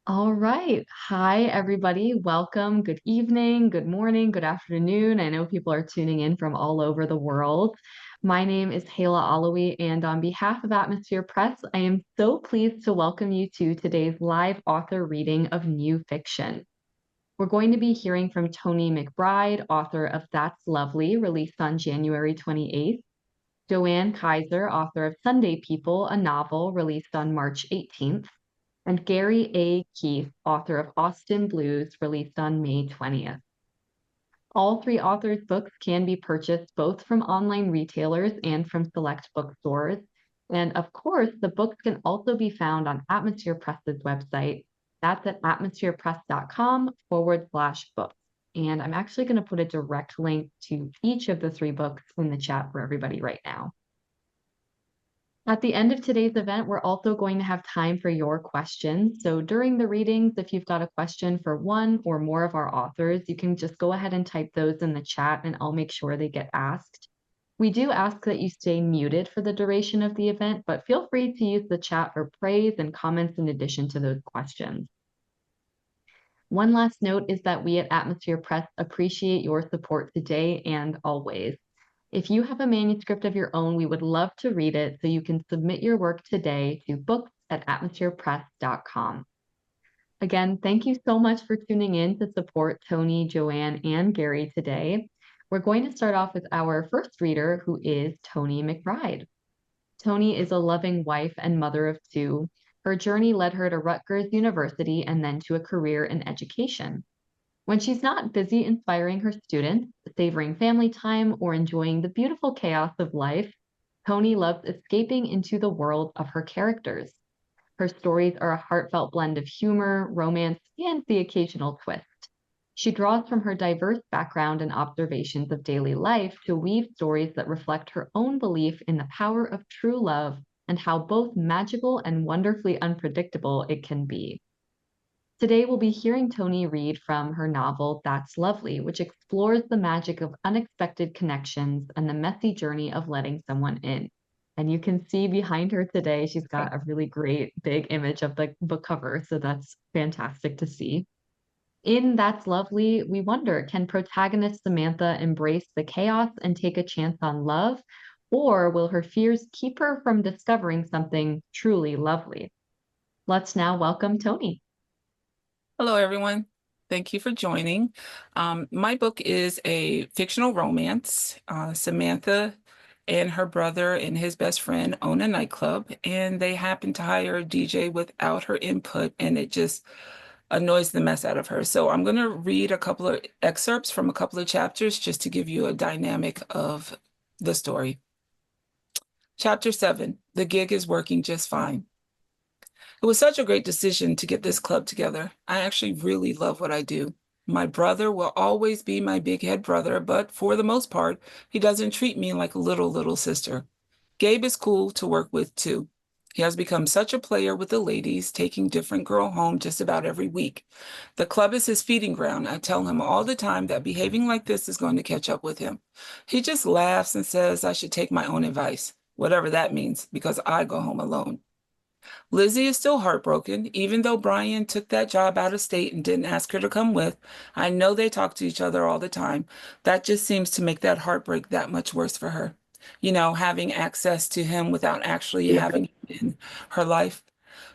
All right. Hi, everybody. Welcome. Good evening, good morning, good afternoon. I know people are tuning in from all over the world. My name is Hayla Alawi, and on behalf of Atmosphere Press, I am so pleased to welcome you to today's live author reading of new fiction. We're going to be hearing from Toni McBride, author of That's Lovely, released on January 28th, Ann Kiser, author of Sunday People, a novel released on March 18th, and Gary A. Keith, author of Austin Blues, released on May 20th. All three authors' books can be purchased both from online retailers and from select bookstores. And of course, the books can also be found on Atmosphere Press's website. That's at atmospherepress.com/books. And I'm actually going to put a direct link to each of the three books in the chat for everybody right now. At the end of today's event, we're also going to have time for your questions. So during the readings, if you've got a question for one or more of our authors, you can just go ahead and type those in the chat and I'll make sure they get asked. We do ask that you stay muted for the duration of the event, but feel free to use the chat for praise and comments in addition to those questions. One last note is that we at Atmosphere Press appreciate your support today and always. If you have a manuscript of your own, we would love to read it, so you can submit your work today to books@atmospherepress.com. Again, thank you so much for tuning in to support Toni, Joanne, and Gary today. We're going to start off with our first reader, who is Toni McBride. Toni is a loving wife and mother of two. Her journey led her to Rutgers University and then to a career in education. When she's not busy inspiring her students, savoring family time, or enjoying the beautiful chaos of life, Toni loves escaping into the world of her characters. Her stories are a heartfelt blend of humor, romance, and the occasional twist. She draws from her diverse background and observations of daily life to weave stories that reflect her own belief in the power of true love and how both magical and wonderfully unpredictable it can be. Today, we'll be hearing Toni read from her novel, That's Lovely, which explores the magic of unexpected connections and the messy journey of letting someone in. And you can see behind her today, she's got a really great big image of the book cover. So that's fantastic to see. In That's Lovely, we wonder, can protagonist Samantha embrace the chaos and take a chance on love? Or will her fears keep her from discovering something truly lovely? Let's now welcome Toni. Hello, everyone. Thank you for joining. My book is a fictional romance. Samantha and her brother and his best friend own a nightclub, and they happen to hire a DJ without her input, and it just annoys the mess out of her. So I'm going to read a couple of excerpts from a couple of chapters just to give you a dynamic of the story. Chapter 7, The Gig is Working Just Fine. It was such a great decision to get this club together. I actually really love what I do. My brother will always be my big head brother, but for the most part, he doesn't treat me like a little sister. Gabe is cool to work with too. He has become such a player with the ladies, taking different girl home just about every week. The club is his feeding ground. I tell him all the time that behaving like this is going to catch up with him. He just laughs and says I should take my own advice, whatever that means, because I go home alone. Lizzie is still heartbroken, even though Brian took that job out of state and didn't ask her to come with. I know they talk to each other all the time. That just seems to make that heartbreak that much worse for her. You know, having access to him without actually having him in her life.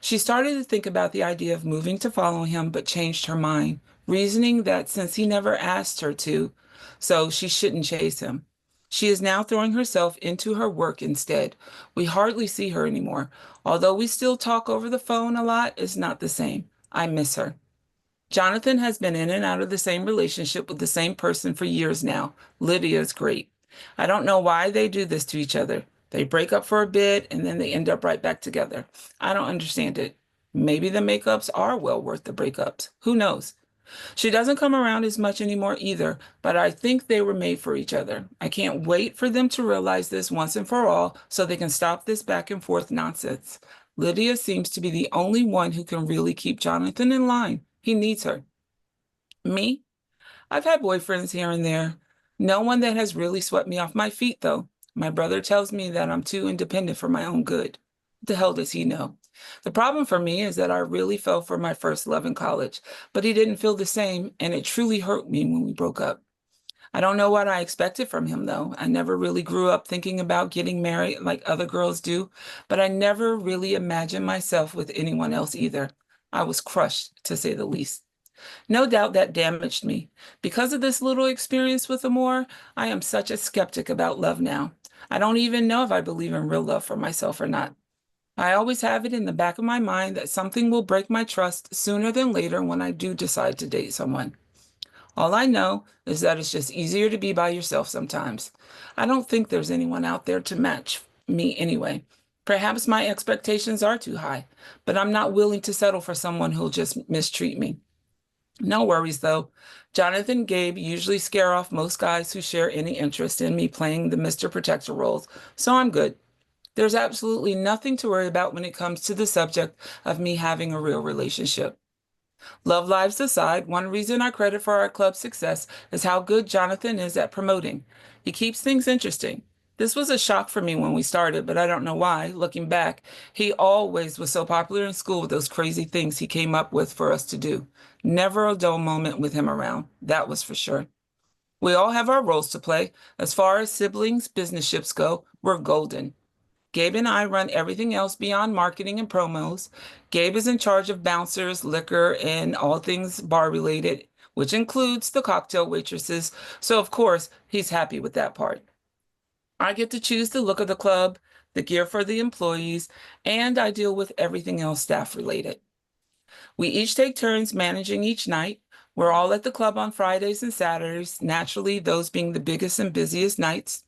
She started to think about the idea of moving to follow him, but changed her mind, reasoning that since he never asked her to, so she shouldn't chase him. She is now throwing herself into her work instead. We hardly see her anymore. Although we still talk over the phone a lot, it's not the same. I miss her. Jonathan has been in and out of the same relationship with the same person for years now. Lydia's great. I don't know why they do this to each other. They break up for a bit and then they end up right back together. I don't understand it. Maybe the makeups are well worth the breakups. Who knows? She doesn't come around as much anymore either, but I think they were made for each other. I can't wait for them to realize this once and for all so they can stop this back and forth nonsense. Lydia seems to be the only one who can really keep Jonathan in line. He needs her. Me? I've had boyfriends here and there. No one that has really swept me off my feet, though. My brother tells me that I'm too independent for my own good. What the hell does he know? The problem for me is that I really fell for my first love in college, but he didn't feel the same, and it truly hurt me when we broke up. I don't know what I expected from him, though. I never really grew up thinking about getting married like other girls do, but I never really imagined myself with anyone else either. I was crushed, to say the least. No doubt that damaged me. Because of this little experience with Amor, I am such a skeptic about love now. I don't even know if I believe in real love for myself or not. I always have it in the back of my mind that something will break my trust sooner than later when I do decide to date someone. All I know is that it's just easier to be by yourself sometimes. I don't think there's anyone out there to match me anyway. Perhaps my expectations are too high, but I'm not willing to settle for someone who'll just mistreat me. No worries though. Jonathan and Gabe usually scare off most guys who share any interest in me playing the Mr. Protector roles, so I'm good. There's absolutely nothing to worry about when it comes to the subject of me having a real relationship. Love lives aside, one reason I credit for our club's success is how good Jonathan is at promoting. He keeps things interesting. This was a shock for me when we started, but I don't know why. Looking back, he always was so popular in school with those crazy things he came up with for us to do. Never a dull moment with him around, that was for sure. We all have our roles to play. As far as siblings, business ships go, we're golden. Gabe and I run everything else beyond marketing and promos. Gabe is in charge of bouncers, liquor, and all things bar related, which includes the cocktail waitresses. So, of course, he's happy with that part. I get to choose the look of the club, the gear for the employees, and I deal with everything else staff related. We each take turns managing each night. We're all at the club on Fridays and Saturdays, naturally, those being the biggest and busiest nights.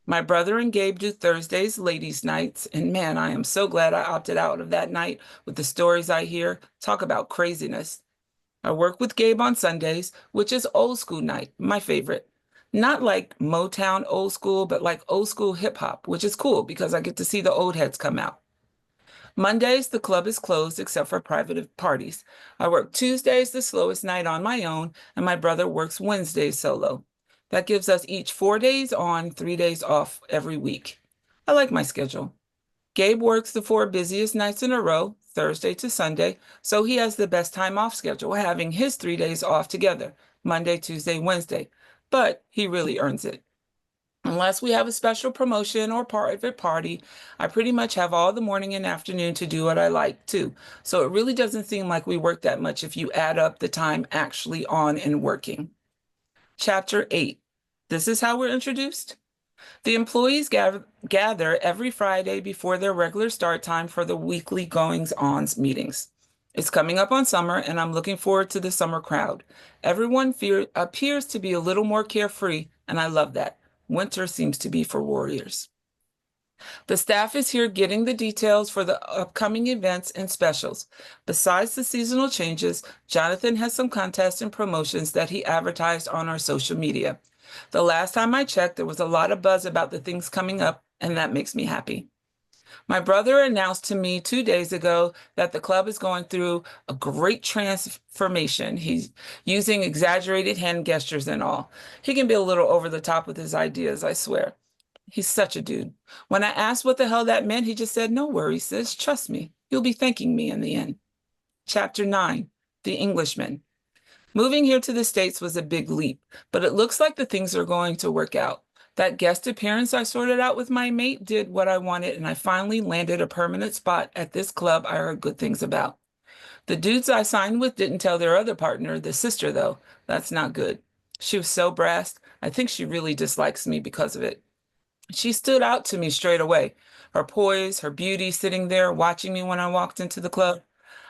My brother and Gabe do Thursdays, ladies' nights, and man, I am so glad I opted out of that night with the stories I hear. Talk about craziness. I work with Gabe on Sundays, which is old school night, my favorite. Not like Motown old school, but like old school hip hop, which is cool because I get to see the old heads come out. Mondays, the club is closed except for private parties. I work Tuesdays, the slowest night on my own, and my brother works Wednesdays solo. That gives us each 4 days on, 3 days off every week. I like my schedule. Gabe works the 4 busiest nights in a row, Thursday to Sunday, so he has the best time off schedule, having his 3 days off together, Monday, Tuesday, Wednesday. But he really earns it. Unless we have a special promotion or private party, I pretty much have all the morning and afternoon to do what I like too. So it really doesn't seem like we work that much if you add up the time actually on and working. Chapter 8. This is how we're introduced. The employees gather every Friday before their regular start time for the weekly goings-ons meetings. It's coming up on summer, and I'm looking forward to the summer crowd. Everyone appears to be a little more carefree, and I love that. Winter seems to be for warriors. The staff is here getting the details for the upcoming events and specials. Besides the seasonal changes, Jonathan has some contests and promotions that he advertised on our social media. The last time I checked, there was a lot of buzz about the things coming up, and that makes me happy. My brother announced to me 2 days ago that the club is going through a great transformation. He's using exaggerated hand gestures and all. He can be a little over the top with his ideas, I swear. He's such a dude. When I asked what the hell that meant, he just said, "No worries, sis, trust me. You'll be thanking me in the end." Chapter 9, The Englishman. Moving here to the States was a big leap, but it looks like the things are going to work out. That guest appearance I sorted out with my mate did what I wanted, and I finally landed a permanent spot at this club I heard good things about. The dudes I signed with didn't tell their other partner, the sister, though. That's not good. She was so brassed, I think she really dislikes me because of it. She stood out to me straight away. Her poise, her beauty sitting there watching me when I walked into the club.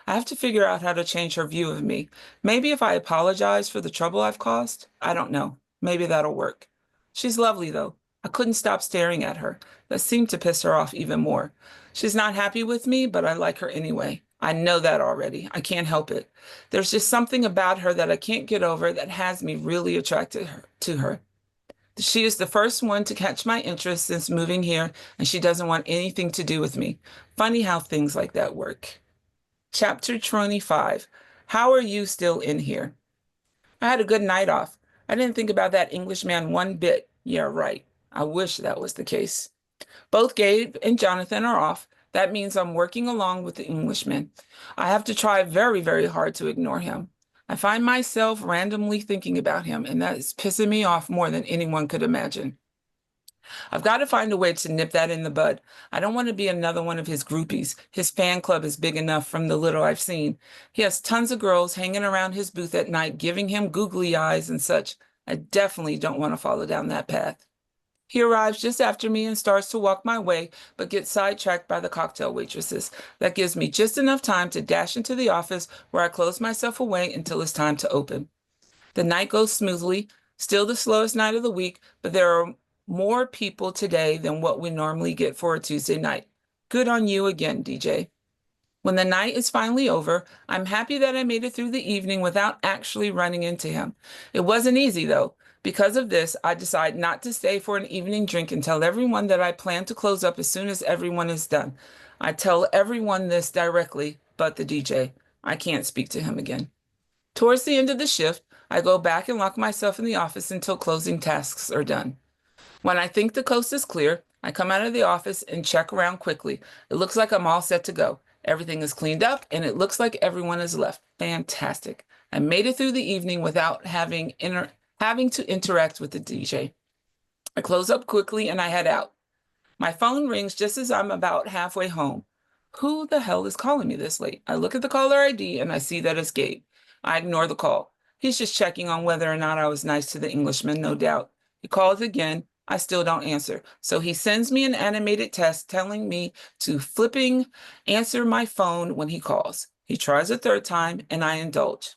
I have to figure out how to change her view of me. Maybe if I apologize for the trouble I've caused? I don't know. Maybe that'll work. She's lovely, though. I couldn't stop staring at her. That seemed to piss her off even more. She's not happy with me, but I like her anyway. I know that already. I can't help it. There's just something about her that I can't get over that has me really attracted to her. She is the first one to catch my interest since moving here, and she doesn't want anything to do with me. Funny how things like that work. Chapter 25. How are you still in here? I had a good night off. I didn't think about that Englishman one bit. Yeah, right. I wish that was the case. Both Gabe and Jonathan are off. That means I'm working along with the Englishman. I have to try very, very hard to ignore him. I find myself randomly thinking about him, and that is pissing me off more than anyone could imagine. I've got to find a way to nip that in the bud. I don't want to be another one of his groupies. His fan club is big enough from the little I've seen. He has tons of girls hanging around his booth at night, giving him googly eyes and such. I definitely don't want to follow down that path. He arrives just after me and starts to walk my way, but gets sidetracked by the cocktail waitresses. That gives me just enough time to dash into the office where I close myself away until it's time to open. The night goes smoothly, still the slowest night of the week, but there are more people today than what we normally get for a Tuesday night. Good on you again, DJ. When the night is finally over, I'm happy that I made it through the evening without actually running into him. It wasn't easy, though. Because of this, I decide not to stay for an evening drink and tell everyone that I plan to close up as soon as everyone is done. I tell everyone this directly, but the DJ. I can't speak to him again. Towards the end of the shift, I go back and lock myself in the office until closing tasks are done. When I think the coast is clear, I come out of the office and check around quickly. It looks like I'm all set to go. Everything is cleaned up and it looks like everyone has left. Fantastic. I made it through the evening without having to interact with the DJ. I close up quickly and I head out. My phone rings just as I'm about halfway home. Who the hell is calling me this late? I look at the caller ID and I see that it's Gabe. I ignore the call. He's just checking on whether or not I was nice to the Englishman, no doubt. He calls again. I still don't answer. So he sends me an animated text telling me to flipping answer my phone when he calls. He tries a third time and I indulge.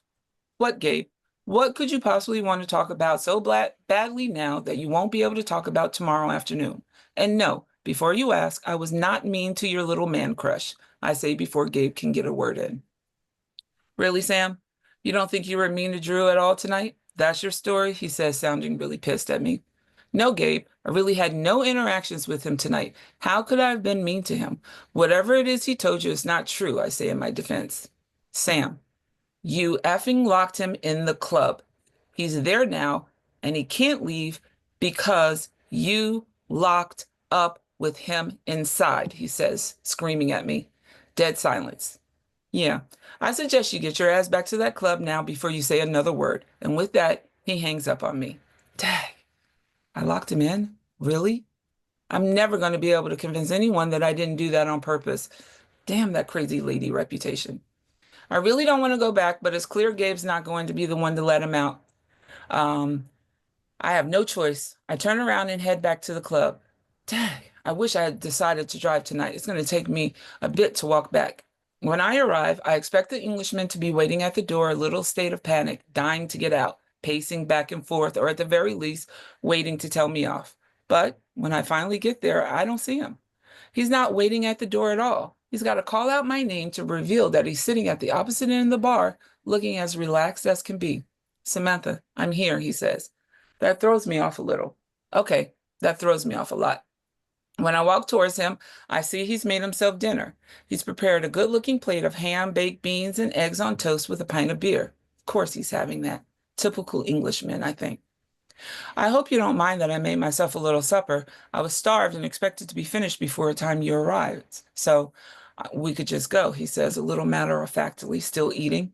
What, Gabe? What could you possibly want to talk about so badly now that you won't be able to talk about tomorrow afternoon? And no, before you ask, I was not mean to your little man crush. I say before Gabe can get a word in. Really, Sam? You don't think you were mean to Drew at all tonight? That's your story, he says, sounding really pissed at me. No, Gabe, I really had no interactions with him tonight. How could I have been mean to him? Whatever it is he told you is not true, I say in my defense. Sam, you effing locked him in the club. He's there now, and he can't leave because you locked up with him inside, he says, screaming at me. Dead silence. Yeah, I suggest you get your ass back to that club now before you say another word. And with that, he hangs up on me. Dag, I locked him in? Really? I'm never going to be able to convince anyone that I didn't do that on purpose. Damn that crazy lady reputation. I really don't want to go back, but it's clear Gabe's not going to be the one to let him out. I have no choice. I turn around and head back to the club. Dang, I wish I had decided to drive tonight. It's going to take me a bit to walk back. When I arrive, I expect the Englishman to be waiting at the door, a little state of panic, dying to get out, pacing back and forth, or at the very least, waiting to tell me off. But when I finally get there, I don't see him. He's not waiting at the door at all. He's got to call out my name to reveal that he's sitting at the opposite end of the bar, looking as relaxed as can be. Samantha, I'm here, he says. That throws me off a little. Okay, that throws me off a lot. When I walk towards him, I see he's made himself dinner. He's prepared a good-looking plate of ham, baked beans, and eggs on toast with a pint of beer. Of course he's having that. Typical Englishman, I think. I hope you don't mind that I made myself a little supper. I was starved and expected to be finished before the time you arrived. So we could just go, he says, a little matter-of-factly, still eating.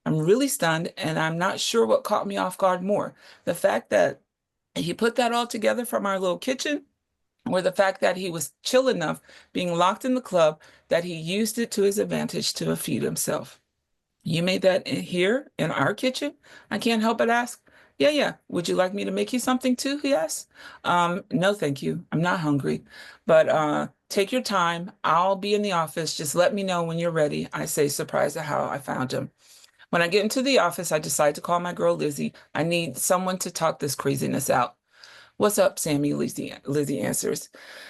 I'm really stunned, and I'm not sure what caught me off guard more. The fact that he put that all together from our little kitchen, or the fact that he was chill enough being locked in the club that he used it to his advantage to feed himself. You made that here in our kitchen? I can't help but ask. Yeah. Would you like me to make you something too? He asked. No, thank you. I'm not hungry. But take your time. I'll be in the office. Just let me know when you're ready. I say, surprised at how I found him. When I get into the office, I decide to call my girl Lizzie. I need someone to talk this craziness out. What's up, Sammy? Lizzie answers.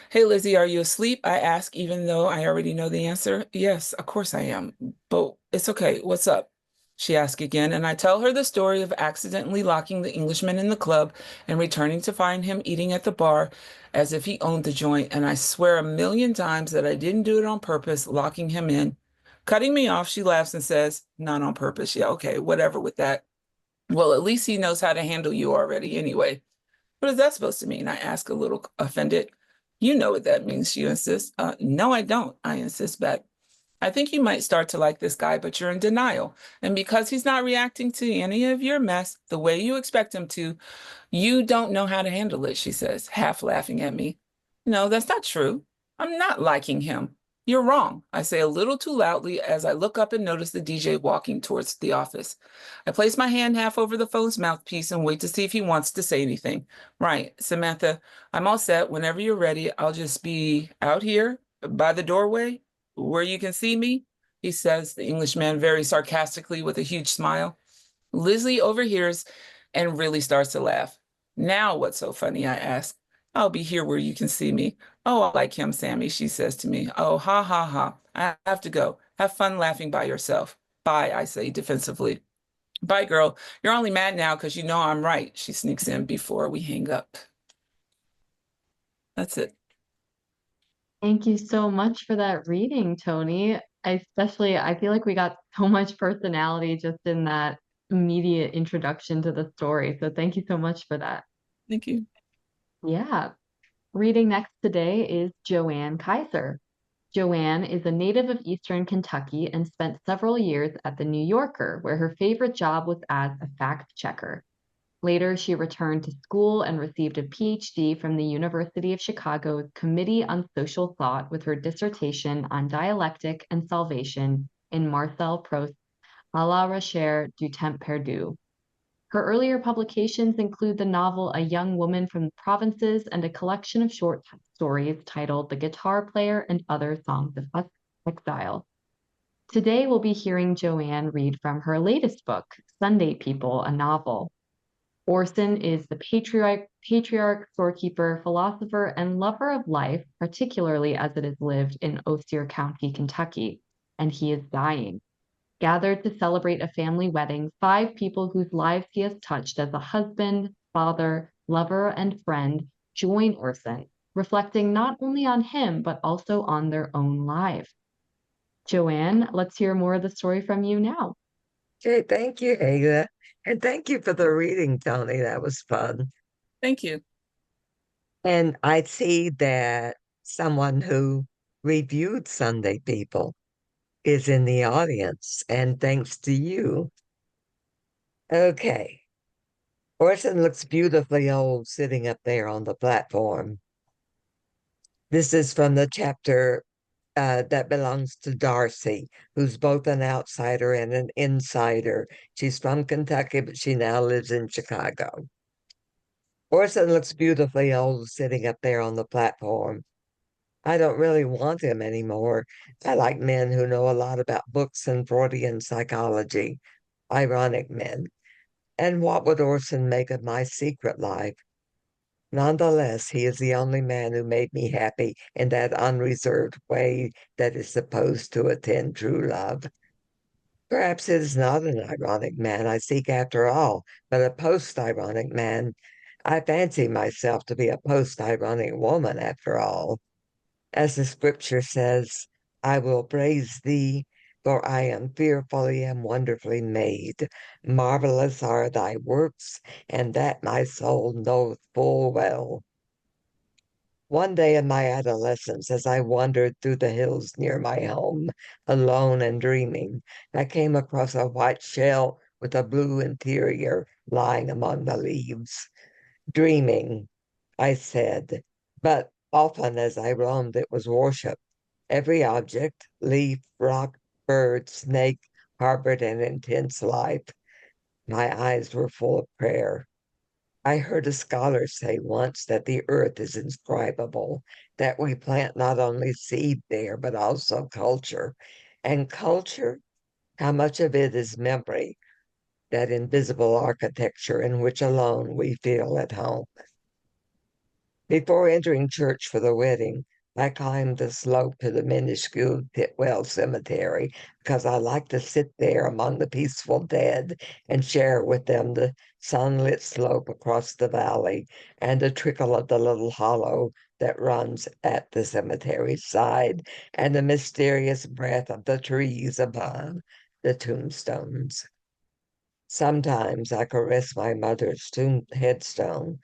Hey, Lizzie, are you asleep? I ask, even though I already know the answer. Yes, of course I am. But it's okay. What's up? She asks again, and I tell her the story of accidentally locking the Englishman in the club and returning to find him eating at the bar as if he owned the joint. And I swear a million times that I didn't do it on purpose, locking him in. Cutting me off, she laughs and says, not on purpose. Yeah, okay, whatever with that. Well, at least he knows how to handle you already anyway. What is that supposed to mean? I ask, a little offended. You know what that means, you insist. No, I don't, I insist back. I think you might start to like this guy, but you're in denial. And because he's not reacting to any of your mess the way you expect him to, you don't know how to handle it, she says, half laughing at me. No, that's not true. I'm not liking him. You're wrong, I say a little too loudly as I look up and notice the DJ walking towards the office. I place my hand half over the phone's mouthpiece and wait to see if he wants to say anything. Right, Samantha, I'm all set. Whenever you're ready, I'll just be out here by the doorway where you can see me, he says, the Englishman very sarcastically with a huge smile. Lizzie overhears and really starts to laugh. Now, what's so funny? I ask. I'll be here where you can see me. Oh, I like him, Sammy, she says to me. Oh, ha, ha, ha. I have to go. Have fun laughing by yourself. Bye, I say defensively. Bye, girl. You're only mad now because you know I'm right, she sneaks in before we hang up. That's it. Thank you so much for that reading, Toni. I feel like we got so much personality just in that immediate introduction to the story. So thank you so much for that. Thank you. Yeah. Reading next today is Joanne Kiser. Joanne is a native of Eastern Kentucky and spent several years at The New Yorker, where her favorite job was as a fact checker. Later, she returned to school and received a PhD from the University of Chicago's Committee on Social Thought with her dissertation on dialectic and salvation in Marcel Proust's À la recherche du temps perdu. Her earlier publications include the novel A Young Woman from the Provinces and a collection of short stories titled The Guitar Player and Other Songs of Exile. Today, we'll be hearing Joanne read from her latest book, Sunday People, a novel. Orson is the patriarch, storekeeper, philosopher, and lover of life, particularly as it is lived in Osier County, Kentucky, and he is dying. Gathered to celebrate a family wedding, 5 people whose lives he has touched as a husband, father, lover, and friend join Orson, reflecting not only on him, but also on their own lives. Joanne, let's hear more of the story from you now. Okay, thank you, Ada. And thank you for the reading, Toni. That was fun. Thank you. And I see that someone who reviewed Sunday People is in the audience, and thanks to you. Okay. Orson looks beautifully old sitting up there on the platform. This is from the chapter that belongs to Darcy, who's both an outsider and an insider. She's from Kentucky, but she now lives in Chicago. Orson looks beautifully old sitting up there on the platform. I don't really want him anymore. I like men who know a lot about books and Freudian psychology, ironic men. And what would Orson make of my secret life? Nonetheless, he is the only man who made me happy in that unreserved way that is supposed to attend true love. Perhaps it is not an ironic man I seek after all, but a post ironic man. I fancy myself to be a post ironic woman after all. As the scripture says, I will praise thee, for I am fearfully and wonderfully made. Marvelous are thy works, and that my soul knoweth full well. One day in my adolescence, as I wandered through the hills near my home, alone and dreaming, I came across a white shell with a blue interior lying among the leaves. Dreaming, I said, but often as I roamed, it was worship. Every object, leaf, rock, bird, snake, harbored an intense life. My eyes were full of prayer. I heard a scholar say once that the earth is inscribable, that we plant not only seed there, but also culture. And culture, how much of it is memory, that invisible architecture in which alone we feel at home. Before entering church for the wedding, I climbed the slope to the minuscule Titwell Cemetery because I like to sit there among the peaceful dead and share with them the sunlit slope across the valley and the trickle of the little hollow that runs at the cemetery's side and the mysterious breath of the trees above the tombstones. Sometimes I caress my mother's headstone,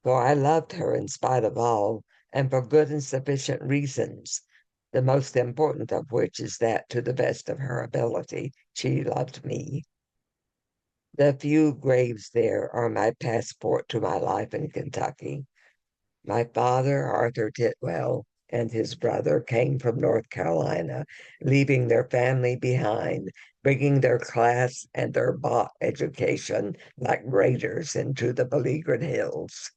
for I loved her in spite of all, and for good and sufficient reasons, the most important of which is that, to the best of her ability, she loved me. The few graves there are my passport to my life in Kentucky. My father, Arthur Titwell, and his brother came from North Carolina, leaving their family behind, bringing their class and their bought education like raiders into the beleaguered hills.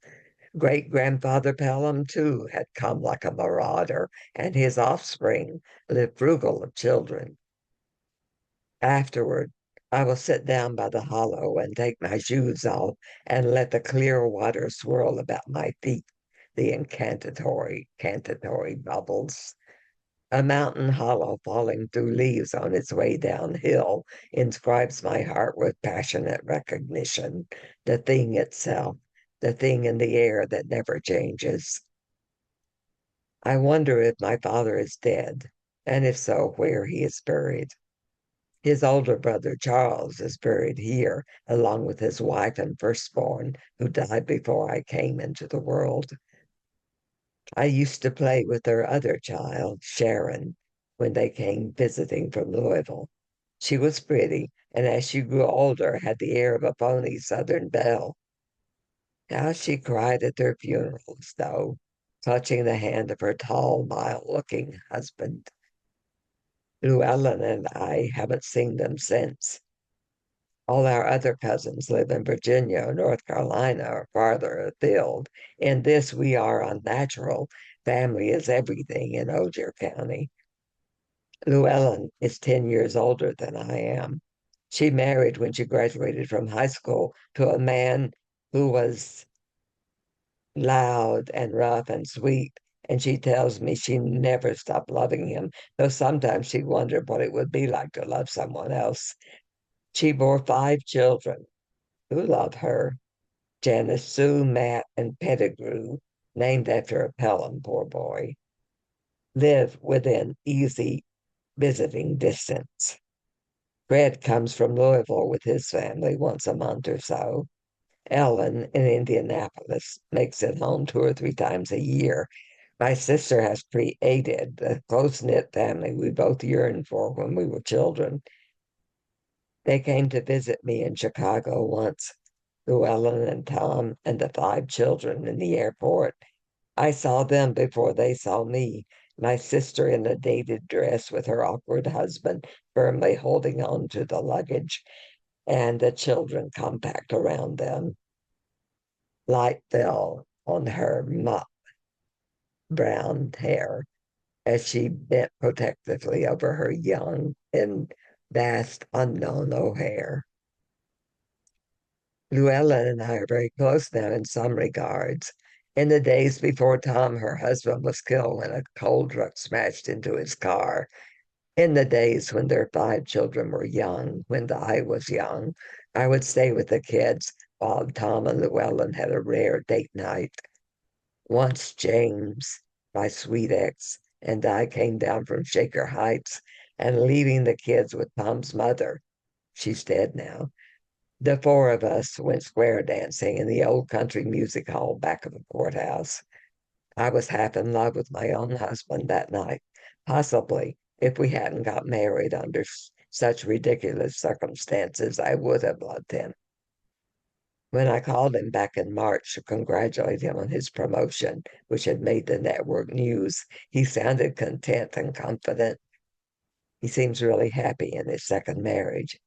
Great grandfather Pelham, too, had come like a marauder, and his offspring lived frugal of children. Afterward, I will sit down by the hollow and take my shoes off and let the clear water swirl about my feet, the incantatory bubbles. A mountain hollow falling through leaves on its way downhill inscribes my heart with passionate recognition, the thing itself, the thing in the air that never changes. I wonder if my father is dead, and if so, where he is buried. His older brother, Charles, is buried here, along with his wife and firstborn, who died before I came into the world. I used to play with their other child, Sharon, when they came visiting from Louisville. She was pretty, and as she grew older, had the air of a phony Southern belle. How she cried at their funerals, though, clutching the hand of her tall, mild-looking husband. Llewellyn and I haven't seen them since. All our other cousins live in Virginia or North Carolina or farther afield. In this, we are unnatural. Family is everything in Osier County. Llewellyn is 10 years older than I am. She married when she graduated from high school to a man who was loud and rough and sweet. And she tells me she never stopped loving him, though sometimes she wondered what it would be like to love someone else. She bore 5 children who love her: Janice, Sue, Matt, and Pettigrew, named after a Pelham, poor boy, live within easy visiting distance. Fred comes from Louisville with his family once a month or so. Ellen in Indianapolis makes it home 2 or 3 times a year. My sister has created the close-knit family we both yearned for when we were children. They came to visit me in Chicago once, Llewellyn and Tom and the 5 children in the airport. I saw them before they saw me, my sister in a dated dress with her awkward husband firmly holding on to the luggage, and the children compact around them. Light fell on her mop brown hair as she bent protectively over her young and vast unknown O'Hare. Llewellyn and I are very close now in some regards. In the days before Tom, her husband, was killed when a coal truck smashed into his car. In the days when their 5 children were young, when I was young, I would stay with the kids while Tom and Llewellyn had a rare date night. Once James, my sweet ex, and I came down from Shaker Heights, and leaving the kids with Tom's mother, she's dead now, the 4 of us went square dancing in the old country music hall back of the courthouse. I was half in love with my own husband that night. Possibly, if we hadn't got married under such ridiculous circumstances, I would have loved him. When I called him back in March to congratulate him on his promotion, which had made the network news, he sounded content and confident. He seems really happy in his second marriage.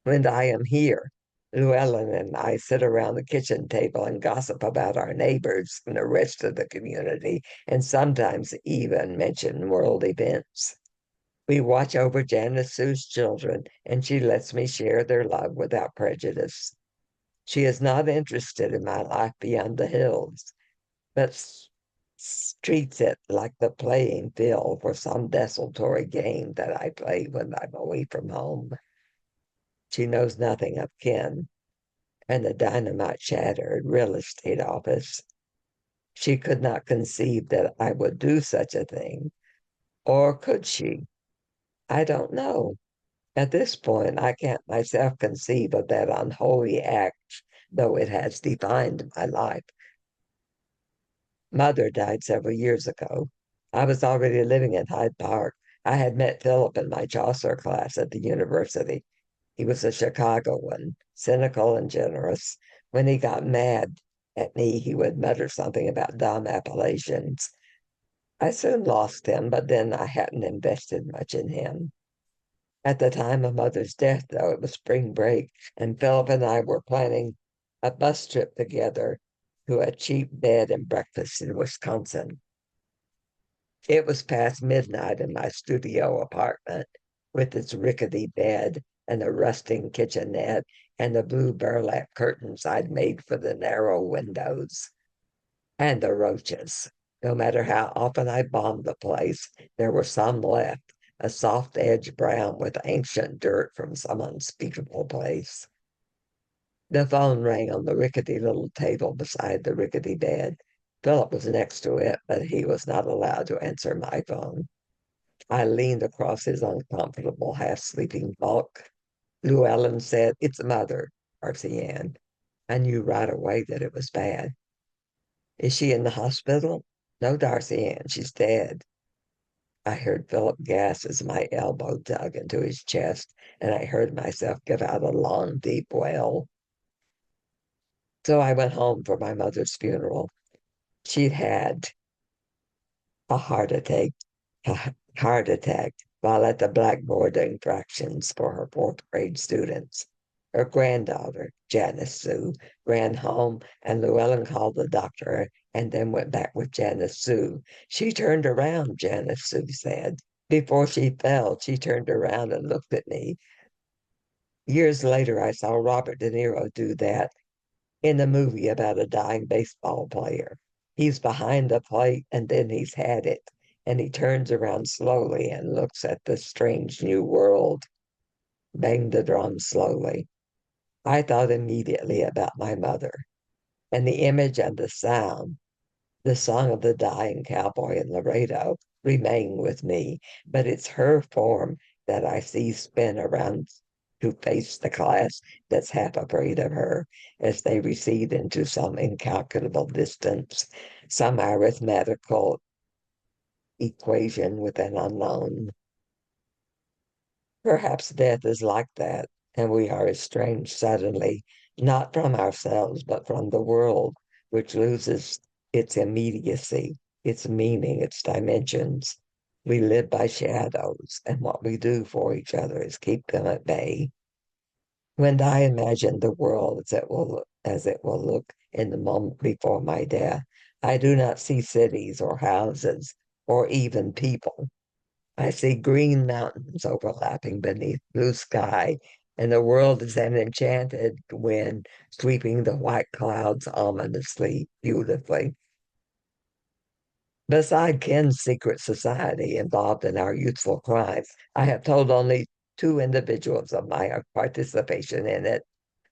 When I am here, Llewellyn and I sit around the kitchen table and gossip about our neighbors and the rest of the community, and sometimes even mention world events. We watch over Janice Sue's children, and she lets me share their love without prejudice. She is not interested in my life beyond the hills, but treats it like the playing field for some desultory game that I play when I'm away from home. She knows nothing of Ken and the dynamite shattered real estate office. She could not conceive that I would do such a thing. Or could she? I don't know. At this point, I can't myself conceive of that unholy act, though it has defined my life. mother died several years ago. I was already living in Hyde Park. I had met Philip in my Chaucer class at the university. He was a Chicagoan, cynical and generous. When he got mad at me, he would mutter something about dumb appellations. I soon lost him, but then I hadn't invested much in him. At the time of Mother's death, though, it was spring break, and Philip and I were planning a bus trip together to a cheap bed and breakfast in Wisconsin. It was past midnight in my studio apartment with its rickety bed and a rusting kitchenette and the blue burlap curtains I'd made for the narrow windows. And the roaches. No matter how often I bombed the place, there were some left, a soft edge brown with ancient dirt from some unspeakable place. The phone rang on the rickety little table beside the rickety bed. Philip was next to it, but he was not allowed to answer my phone. I leaned across his uncomfortable, half-sleeping bulk. Llewellyn said, "It's Mother, Darcy Ann." I knew right away that it was bad. "Is she in the hospital?" "No, Darcy Ann, she's dead." I heard Philip gasp as my elbow dug into his chest, and I heard myself give out a long, deep wail. So I went home for my mother's funeral. She'd had a heart attack while at the blackboard doing fractions for her fourth grade students. Her granddaughter, Janice Sue, ran home, and Llewellyn called the doctor and then went back with Janice Sue. "She turned around," Janice Sue said. "Before she fell, she turned around and looked at me." Years later, I saw Robert De Niro do that in a movie about a dying baseball player. He's behind the plate and then he's had it, and he turns around slowly and looks at the strange new world. Bang the drum slowly. I thought immediately about my mother, and the image and the sound, the song of the dying cowboy in Laredo, remain with me, but it's her form that I see spin around to face the class that's half afraid of her as they recede into some incalculable distance, some arithmetical equation with an unknown. Perhaps death is like that, and we are estranged suddenly, not from ourselves, but from the world, which loses its immediacy, its meaning, its dimensions. We live by shadows, and what we do for each other is keep them at bay. When I imagine the world as it will look in the moment before my death, I do not see cities or houses or even people. I see green mountains overlapping beneath blue sky, and the world is an enchanted wind sweeping the white clouds ominously, beautifully. Beside Ken's secret society involved in our youthful crimes, I have told only two individuals of my participation in it.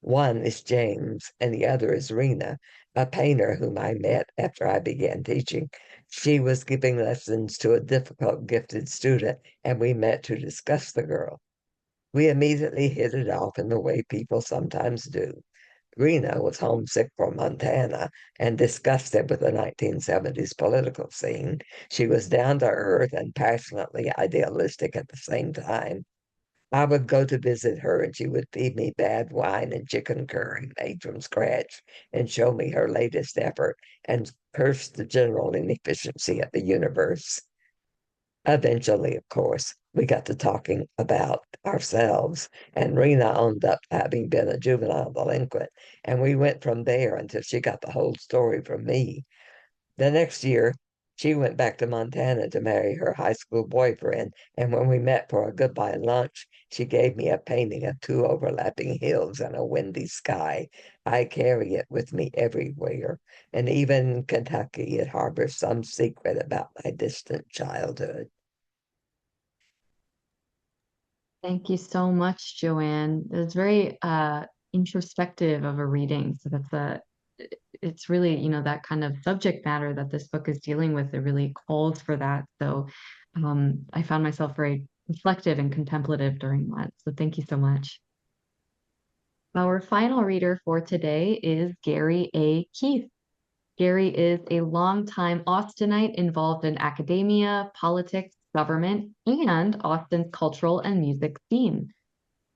One is James, and the other is Rena, a painter whom I met after I began teaching. She was giving lessons to a difficult, gifted student, and we met to discuss the girl. We immediately hit it off in the way people sometimes do. Rena was homesick for Montana and disgusted with the 1970s political scene. She was down to earth and passionately idealistic at the same time. I would go to visit her and she would feed me bad wine and chicken curry made from scratch and show me her latest effort and curse the general inefficiency of the universe. Eventually, of course, we got to talking about ourselves, and Rena owned up to having been a juvenile delinquent, and we went from there until she got the whole story from me. The next year, she went back to Montana to marry her high school boyfriend, and when we met for a goodbye lunch, she gave me a painting of two overlapping hills and a windy sky. I carry it with me everywhere, and even in Kentucky, it harbors some secret about my distant childhood. Thank you so much, Joanne. It's very introspective of a reading. So it's really, that kind of subject matter that this book is dealing with. It really calls for that. So I found myself very reflective and contemplative during that. So thank you so much. Our final reader for today is Gary A. Keith. Gary is a longtime Austinite involved in academia, politics, government, and Austin's cultural and music scene.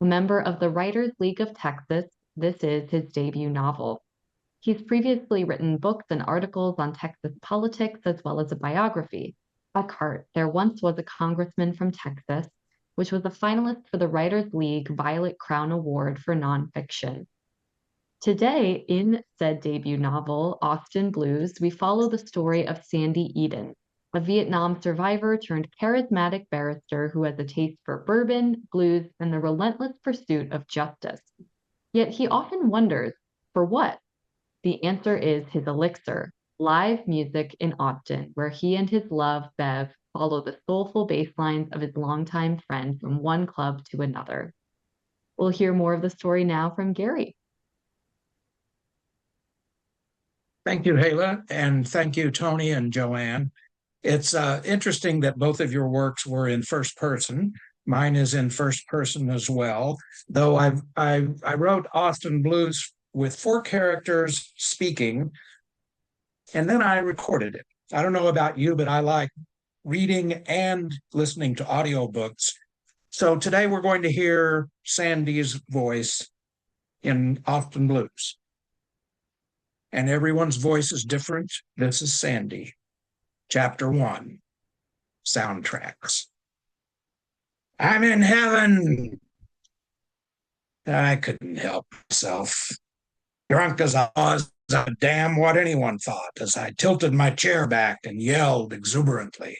A member of the Writers League of Texas, this is his debut novel. He's previously written books and articles on Texas politics, as well as a biography, Eckhart, There Once Was a Congressman from Texas, which was a finalist for the Writers League Violet Crown Award for nonfiction. Today, in said debut novel, Austin Blues, we follow the story of Sandy Eden, a Vietnam survivor turned charismatic barrister who has a taste for bourbon, blues, and the relentless pursuit of justice. Yet he often wonders, for what? The answer is his elixir, live music in Austin, where he and his love, Bev, follow the soulful bass lines of his longtime friend from one club to another. We'll hear more of the story now from Gary. Thank you, Hala, and thank you, Toni and Joanne. It's interesting that both of your works were in first person. Mine is in first person as well, though I wrote Austin Blues with 4 characters speaking, and then I recorded it. I don't know about you, but I like reading and listening to audiobooks. So today we're going to hear Sandy's voice in Austin Blues. And everyone's voice is different. This is Sandy. Chapter 1, Soundtracks. I'm in heaven. I couldn't help myself. Drunk as I was, damn what anyone thought, as I tilted my chair back and yelled exuberantly.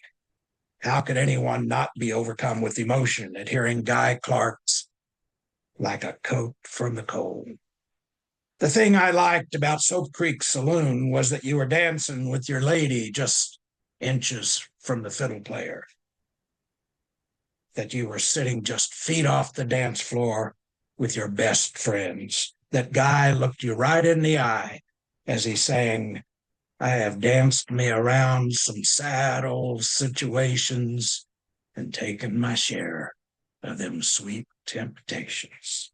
How could anyone not be overcome with emotion at hearing Guy Clark's Like a Coat from the Cold? The thing I liked about Soap Creek Saloon was that you were dancing with your lady just inches from the fiddle player, that you were sitting just feet off the dance floor with your best friends, that Guy looked you right in the eye as he sang, I have danced me around some sad old situations and taken my share of them sweet temptations.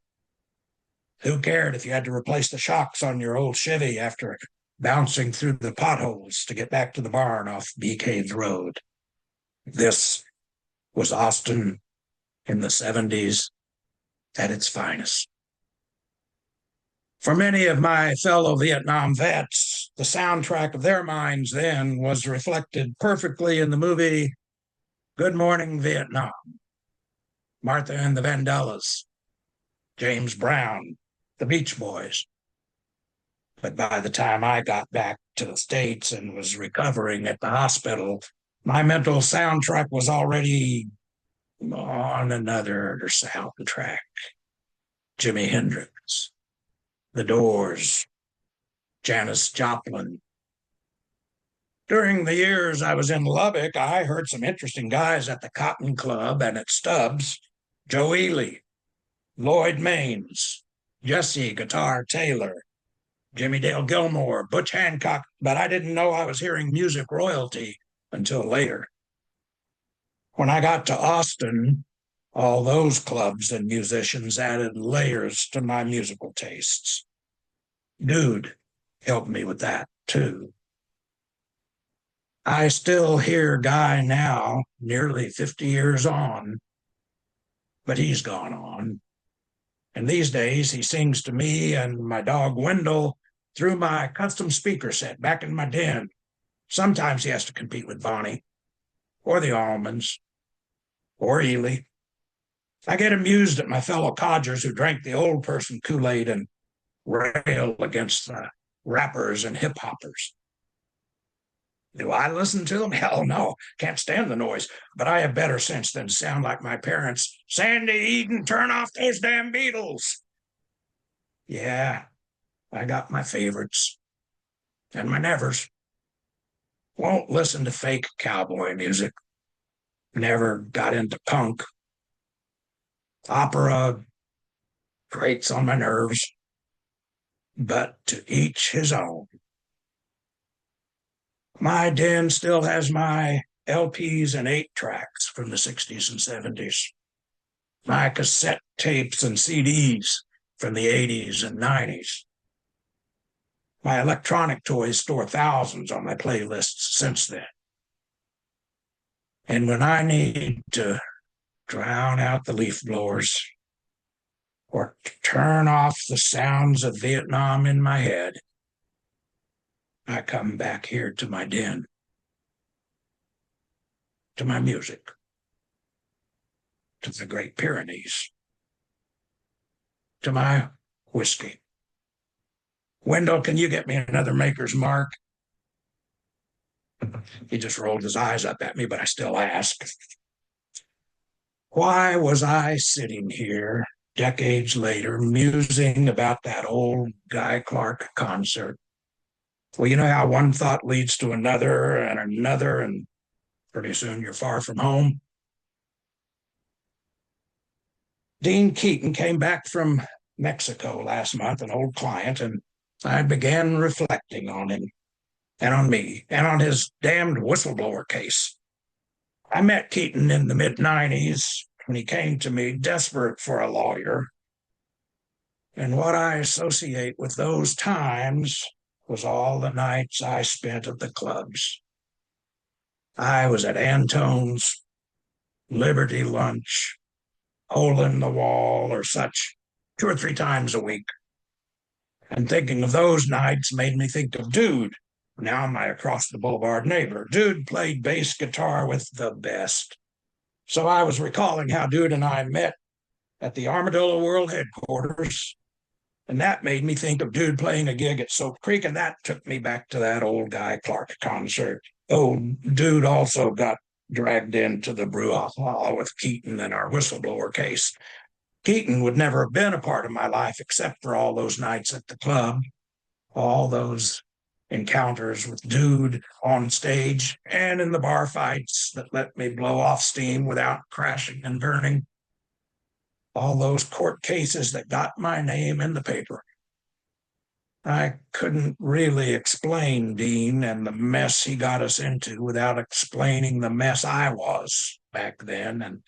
Who cared if you had to replace the shocks on your old Chevy after bouncing through the potholes to get back to the barn off Bee Caves Road? This was Austin in the 70s at its finest. For many of my fellow Vietnam vets, the soundtrack of their minds then was reflected perfectly in the movie Good Morning Vietnam, Martha and the Vandellas, James Brown, the Beach Boys. But by the time I got back to the States and was recovering at the hospital, my mental soundtrack was already on another soundtrack. Jimi Hendrix, The Doors, Janis Joplin. During the years I was in Lubbock, I heard some interesting guys at the Cotton Club and at Stubbs. Joe Ely, Lloyd Maines, Jesse Guitar Taylor, Jimmy Dale Gilmore, Butch Hancock, but I didn't know I was hearing music royalty until later. When I got to Austin, all those clubs and musicians added layers to my musical tastes. Dude helped me with that too. I still hear Guy now, nearly 50 years on, but he's gone on. And these days he sings to me and my dog Wendell through my custom speaker set back in my den. Sometimes he has to compete with Bonnie or the Almonds or Ely. I get amused at my fellow codgers who drank the old person Kool-Aid and rail against the rappers and hip hoppers. Do I listen to them? Hell no, can't stand the noise. But I have better sense than to sound like my parents. Sandy Eden, turn off those damn Beatles. Yeah, I got my favorites and my nevers. Won't listen to fake cowboy music. Never got into punk. Opera grates on my nerves. But to each his own. My den still has my LPs and 8-tracks from the 60s and 70s. My cassette tapes and CDs from the 80s and 90s. My electronic toys store thousands on my playlists since then. And when I need to drown out the leaf blowers or turn off the sounds of Vietnam in my head, I come back here to my den, to my music, to the Great Pyrenees, to my whiskey. Wendell, can you get me another Maker's Mark? He just rolled his eyes up at me, but I still ask. Why was I sitting here decades later musing about that old Guy Clark concert? Well, you know how one thought leads to another, and pretty soon you're far from home. Dean Keaton came back from Mexico last month, an old client, and I began reflecting on him and on me and on his damned whistleblower case. I met Keaton in the mid-90s when he came to me desperate for a lawyer. And what I associate with those times was all the nights I spent at the clubs. I was at Antone's, Liberty Lunch, Hole in the Wall, or such 2 or 3 times a week. And thinking of those nights made me think of Dude, now my across the boulevard neighbor. Dude played bass guitar with the best. So I was recalling how Dude and I met at the Armadillo World headquarters, and that made me think of Dude playing a gig at Soap Creek, and that took me back to that old Guy Clark concert. Oh, Dude also got dragged into the brouhaha with Keaton and our whistleblower case. Keaton would never have been a part of my life except for all those nights at the club, all those encounters with Dude on stage and in the bar fights that let me blow off steam without crashing and burning, all those court cases that got my name in the paper. I couldn't really explain Dean and the mess he got us into without explaining the mess I was back then, and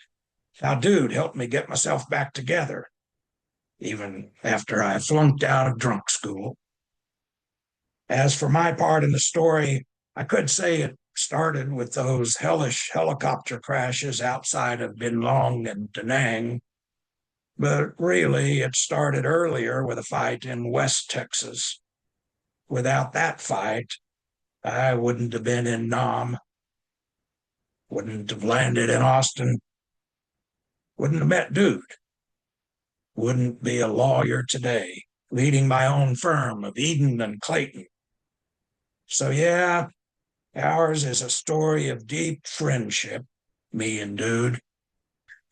how Dude helped me get myself back together, even after I flunked out of drunk school. As for my part in the story, I could say it started with those hellish helicopter crashes outside of Bin Long and Da Nang, but really it started earlier with a fight in West Texas. Without that fight, I wouldn't have been in Nam, wouldn't have landed in Austin, wouldn't have met Dude, wouldn't be a lawyer today, leading my own firm of Eden and Clayton. So yeah, ours is a story of deep friendship, me and Dude.